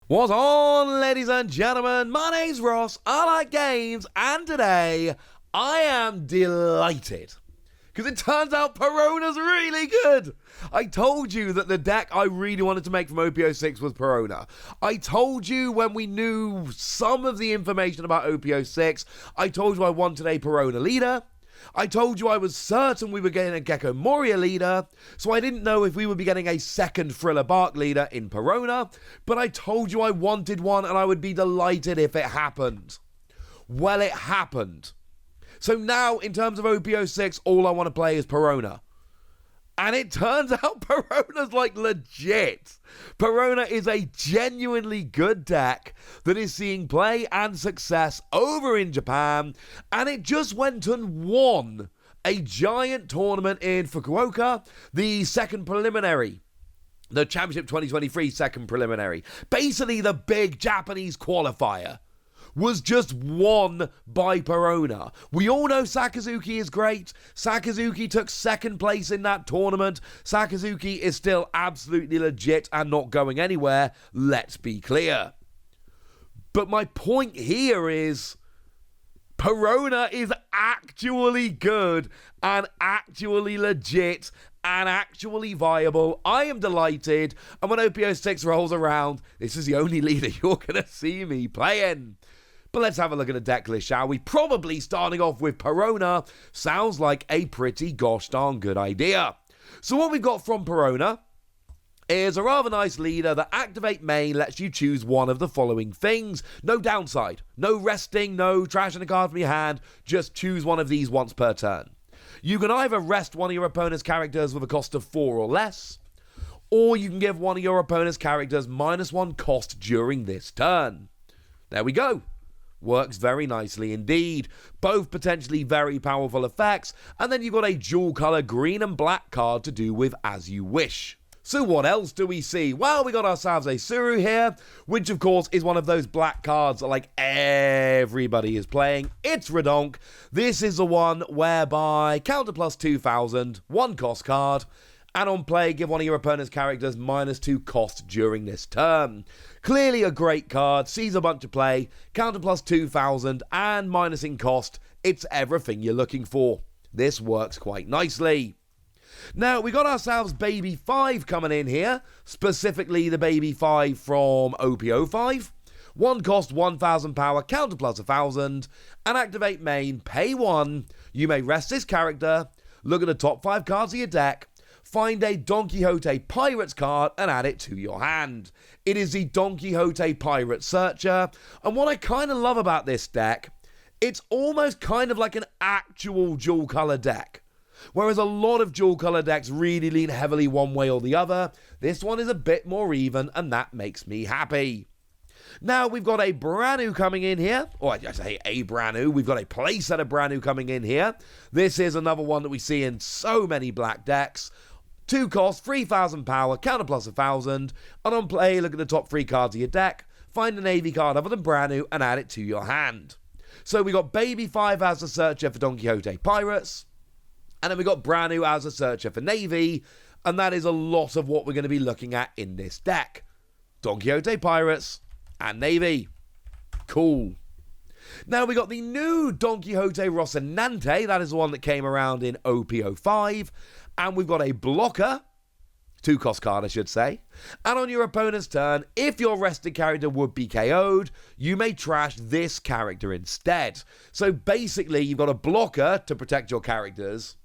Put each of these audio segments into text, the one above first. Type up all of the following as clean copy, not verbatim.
What's on, ladies and gentlemen? My name's Ross, I like games, and today I am delighted because it turns out Perona's really good. I told you that the deck I really wanted to make from OP-06 was Perona. I told you when we knew some of the information about OP-06, I told you I wanted a Perona leader. I told you I was certain we were getting a Gecko Moria leader, so I didn't know if we would be getting a second Thriller Bark leader in Perona, but I told you I wanted one and I would be delighted if it happened. Well, it happened. So now, in terms of OP-06, all I want to play is Perona. And it turns out Perona's like legit. Perona is a genuinely good deck that is seeing play and success over in Japan, and it just went and won a giant tournament in Fukuoka, the second preliminary. The Championship 2023 second preliminary. Basically the big Japanese qualifier was just won by Perona. We all know Sakazuki is great. Sakazuki took second place in that tournament. Sakazuki is still absolutely legit and not going anywhere, let's be clear. But my point here is Perona is actually good and actually legit and actually viable. I am delighted, and when OP-06 rolls around, this is the only leader you're going to see me playing. But let's have a look at the deck list, shall we? Probably starting off with Perona sounds like a pretty gosh darn good idea. So what we've got from Perona is a rather nice leader that activate main lets you choose one of the following things. No downside, no resting, no trashing a card from your hand, just choose one of these once per turn. You can either rest one of your opponent's characters with a cost of 4 or less, or you can give one of your opponent's characters -1 cost during this turn. There we go. Works very nicely indeed. Both potentially very powerful effects, and then you've got a dual colour green and black card to do with as you wish. So what else do we see? Well, we got ourselves a Suru here, which of course is one of those black cards that like everybody is playing. It's Redonk. This is the one whereby counter plus 2,000, 1 cost card, and on play, give one of your opponent's characters -2 cost during this turn. Clearly a great card, sees a bunch of play, counter plus 2,000, and minus in cost. It's everything you're looking for. This works quite nicely. Now, we got ourselves Baby 5 coming in here, specifically the Baby 5 from OP-05. 1 cost, 1,000 power, counter plus 1,000, and activate main, pay 1. You may rest this character, look at the top 5 cards of your deck, find a Don Quixote Pirates card and add it to your hand. It is the Don Quixote Pirate Searcher, and what I kind of love about this deck, it's almost kind of like an actual dual color deck. Whereas a lot of dual color decks really lean heavily one way or the other, this one is a bit more even, and that makes me happy. Now, we've got a Branu coming in here. Or I say a Branu. We've got a playset of Branu coming in here. This is another one that we see in so many black decks. 2 cost, 3,000 power, counter plus 1,000. And on play, look at the top 3 cards of your deck. Find a Navy card other than Branu and add it to your hand. So we got Baby 5 as a searcher for Don Quixote Pirates. And then we got Branu as a searcher for Navy. And that is a lot of what we're going to be looking at in this deck. Don Quixote Pirates and Navy. Cool. Now we got the new Don Quixote Rocinante. That is the one that came around in OP-05. And we've got a blocker. 2 cost card, I should say. And on your opponent's turn, if your rested character would be KO'd, you may trash this character instead. So basically, you've got a blocker to protect your characters,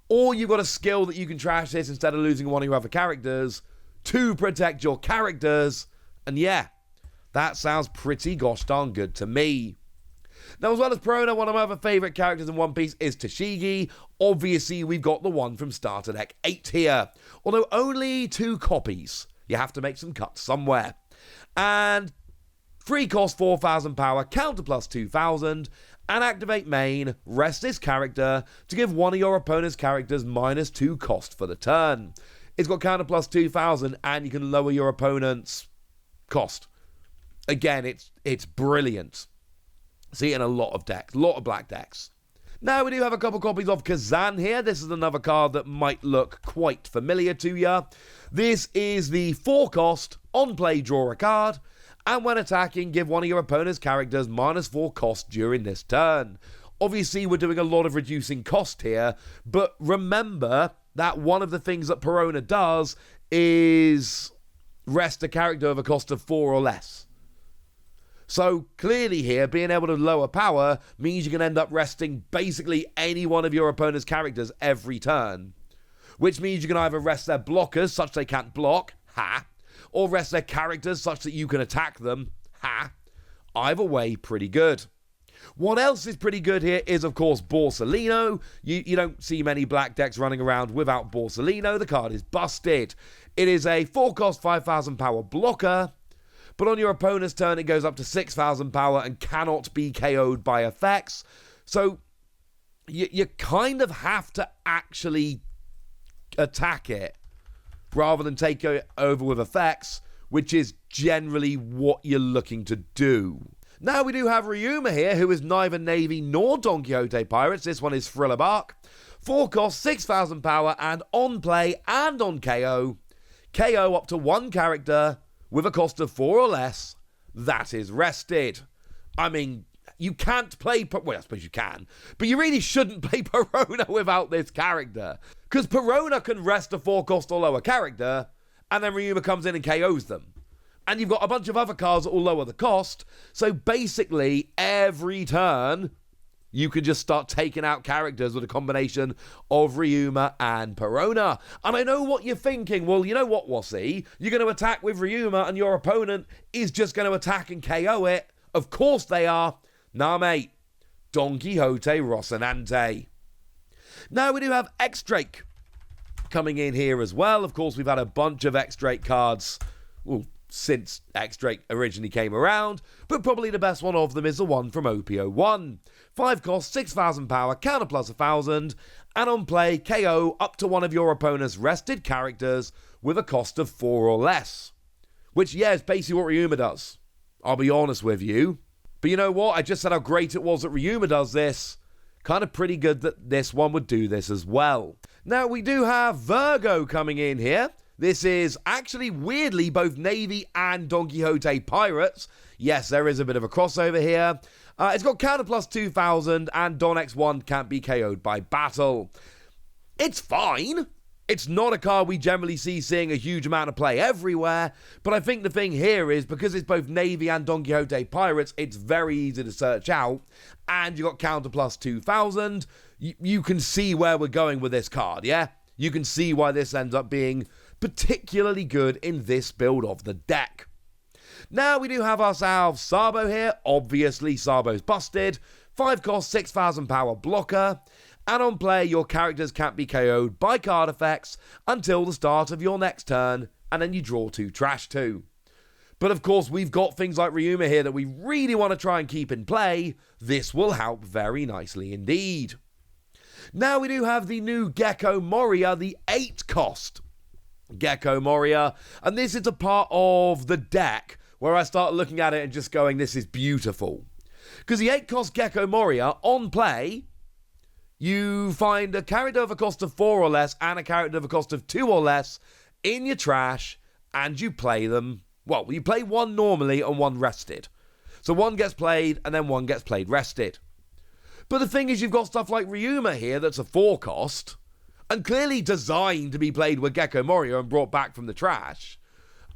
or you've got a skill that you can trash this instead of losing one of your other characters to protect your characters. And yeah, that sounds pretty gosh darn good to me. Now, as well as Perona, one of my other favourite characters in One Piece is Tashigi. Obviously, we've got the one from Starter Deck 8 here. Although only 2 copies. You have to make some cuts somewhere. And 3 cost, 4,000 power, counter plus 2,000, and activate main, rest this character to give one of your opponent's characters -2 cost for the turn. It's got counter plus 2,000, and you can lower your opponent's cost. Again, it's brilliant. See it in a lot of decks, a lot of black decks. Now we do have a couple copies of Kazan here. This is another card that might look quite familiar to you. This is the 4 cost, on play draw a card, And when attacking, give one of your opponent's characters -4 cost during this turn. Obviously, we're doing a lot of reducing cost here, but remember that one of the things that Perona does is rest a character of a cost of 4 or less. So clearly here, being able to lower power means you can end up resting basically any one of your opponent's characters every turn. Which means you can either rest their blockers such they can't block, or rest their characters such that you can attack them, Either way, pretty good. What else is pretty good here is, of course, Borsellino. You don't see many black decks running around without Borsellino. The card is busted. It is a 4-cost 5,000 power blocker, but on your opponent's turn it goes up to 6,000 power and cannot be KO'd by effects. So you kind of have to actually attack it rather than take it over with effects, which is generally what you're looking to do. Now we do have Ryuma here, who is neither Navy nor Don Quixote Pirates. This one is Thriller Bark. 4 cost, 6,000 power, and on play and on KO. KO up to one character with a cost of 4 or less. That is rested. I mean, you can't play... Well, I suppose you can. But you really shouldn't play Perona without this character. Because Perona can rest a 4 cost or lower character, and then Ryuma comes in and KOs them. And you've got a bunch of other cards that will lower the cost. So basically, every turn, you can just start taking out characters with a combination of Ryuma and Perona. And I know what you're thinking. Well, you know what, Wassy? You're going to attack with Ryuma and your opponent is just going to attack and KO it. Of course they are. Nah, mate. Don Quixote Rocinante. Now we do have X-Drake coming in here as well. Of course, we've had a bunch of X-Drake cards. Well, since X-Drake originally came around, but probably the best one of them is the one from OP-01. 5 cost, 6,000 power, counter plus 1,000, and on play, KO up to one of your opponent's rested characters with a cost of 4 or less. Which, yeah, is basically what Ryuma does. I'll be honest with you. But you know what? I just said how great it was that Ryuma does this. Kind of pretty good that this one would do this as well. Now, we do have Virgo coming in here. This is actually, weirdly, both Navy and Don Quixote Pirates. Yes, there is a bit of a crossover here. It's got counter plus 2,000, and Don X1 can't be KO'd by battle. It's fine. It's not a card we generally see seeing a huge amount of play everywhere, but I think the thing here is, because it's both Navy and Don Quixote Pirates, it's very easy to search out, and you got counter plus 2,000. You can see where we're going with this card, yeah? You can see why this ends up being particularly good in this build of the deck. Now we do have ourselves Sabo here. Obviously, Sabo's busted. 5 cost, 6,000 power blocker. And on play, your characters can't be KO'd by card effects until the start of your next turn, and then you draw 2 trash 2. But of course, we've got things like Ryuma here that we really want to try and keep in play. This will help very nicely indeed. Now we do have the new Gecko Moria, the 8 cost Gecko Moria, and this is a part of the deck where I start looking at it and just going, this is beautiful. Because the 8 cost Gecko Moria, on play, you find a character of a cost of 4 or less and a character of a cost of 2 or less in your trash, and you play them. Well, you play one normally and one rested. So one gets played and then one gets played rested. But the thing is, you've got stuff like Ryuma here that's a 4 cost, and clearly designed to be played with Gecko Moria and brought back from the trash.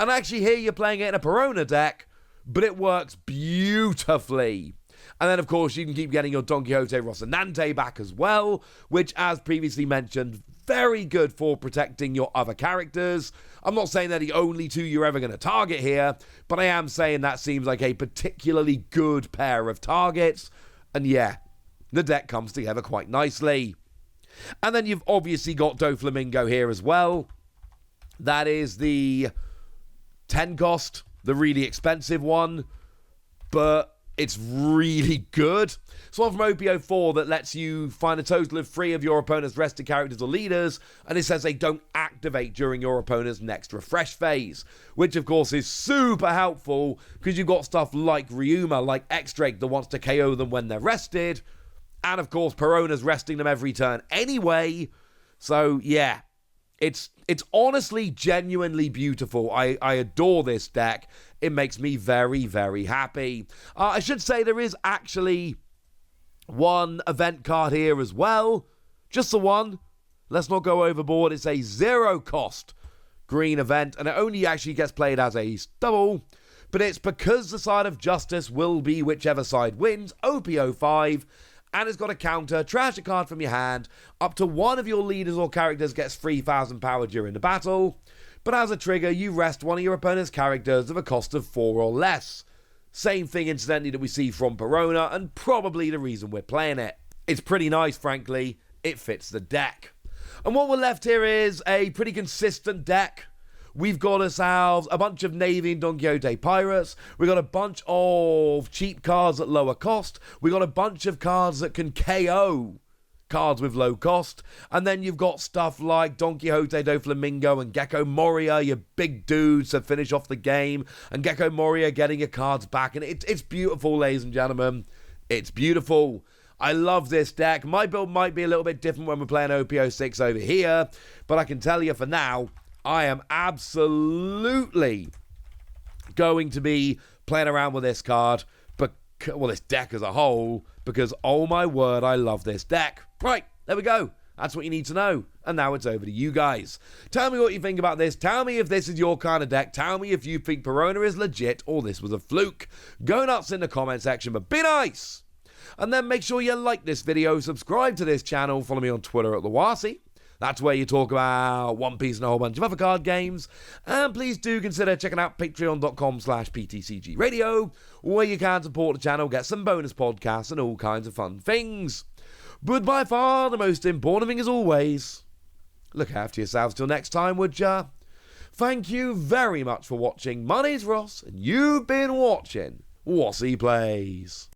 And actually here you're playing it in a Perona deck, but it works beautifully. And then, of course, you can keep getting your Don Quixote Rocinante back as well, which, as previously mentioned, very good for protecting your other characters. I'm not saying they're the only 2 you're ever going to target here, but I am saying that seems like a particularly good pair of targets. And yeah, the deck comes together quite nicely. And then you've obviously got Doflamingo here as well. That is the 10 cost, the really expensive one, but it's really good. It's one from OP-04 that lets you find a total of 3 of your opponent's rested characters or leaders, and it says they don't activate during your opponent's next refresh phase, which of course is super helpful because you've got stuff like Ryuma, like X-Drake that wants to KO them when they're rested, and of course Perona's resting them every turn anyway. So yeah, It's honestly genuinely beautiful. I adore this deck. It makes me very, very happy. I should say there is actually one event card here as well. Just the one. Let's not go overboard. It's a 0 cost green event, and it only actually gets played as a double. But it's because the side of justice will be whichever side wins, OP-05, and it's got a counter, trash a card from your hand, up to one of your leaders or characters gets 3,000 power during the battle, but as a trigger, you rest one of your opponent's characters of a cost of 4 or less. Same thing, incidentally, that we see from Perona, and probably the reason we're playing it. It's pretty nice, frankly. It fits the deck. And what we're left here is a pretty consistent deck. We've got ourselves a bunch of Navy and Don Quixote Pirates. We've got a bunch of cheap cards at lower cost. We've got a bunch of cards that can KO cards with low cost. And then you've got stuff like Don Quixote do Flamingo and Gecko Moria, your big dudes to finish off the game. And Gecko Moria getting your cards back. And it's beautiful, ladies and gentlemen. It's beautiful. I love this deck. My build might be a little bit different when we're playing OP-06 over here. But I can tell you for now, I am absolutely going to be playing around with this card, but this deck as a whole, because oh my word, I love this deck. Right, there we go. That's what you need to know. And now it's over to you guys. Tell me what you think about this. Tell me if this is your kind of deck. Tell me if you think Perona is legit or this was a fluke. Go nuts in the comment section, but be nice. And then make sure you like this video, subscribe to this channel, follow me on Twitter at Lawasi. That's where you talk about One Piece and a whole bunch of other card games. And please do consider checking out patreon.com/PTCG Radio, where you can support the channel, get some bonus podcasts and all kinds of fun things. But by far the most important thing as always, look after yourselves till next time, would ya? Thank you very much for watching. My name's Ross, and you've been watching Wassy Plays.